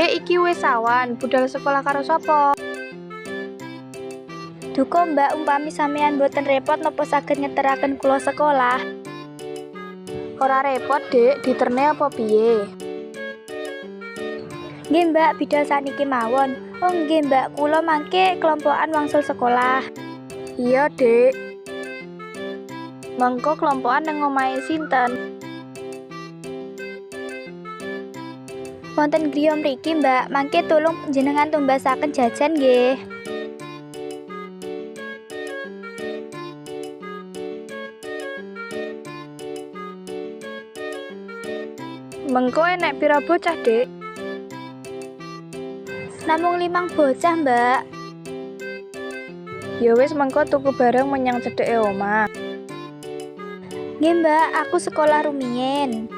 Dek, iki wis awan, budal sekolah karo sapa? Duko Mbak, umpami sampean boten repot napa saged ngeteraken kula sekolah? Ora repot, Dek, diterne apa piye? Nggih Mbak, bidal saniki mawon. Oh nggih Mbak, kula mangke kelompokan wangsul sekolah. Iya, Dek. Mengko kelompokan nang omahe sinten? Wonten griya mriki Mbak, mangke tulung jenengan tumbasaken jajan nggih. Mengko enek pira bocah, Dek? Namung 5 bocah Mbak. Ya wis mengko tuku bareng menyang cedeke omah. Nggih Mbak, aku sekolah rumiyin.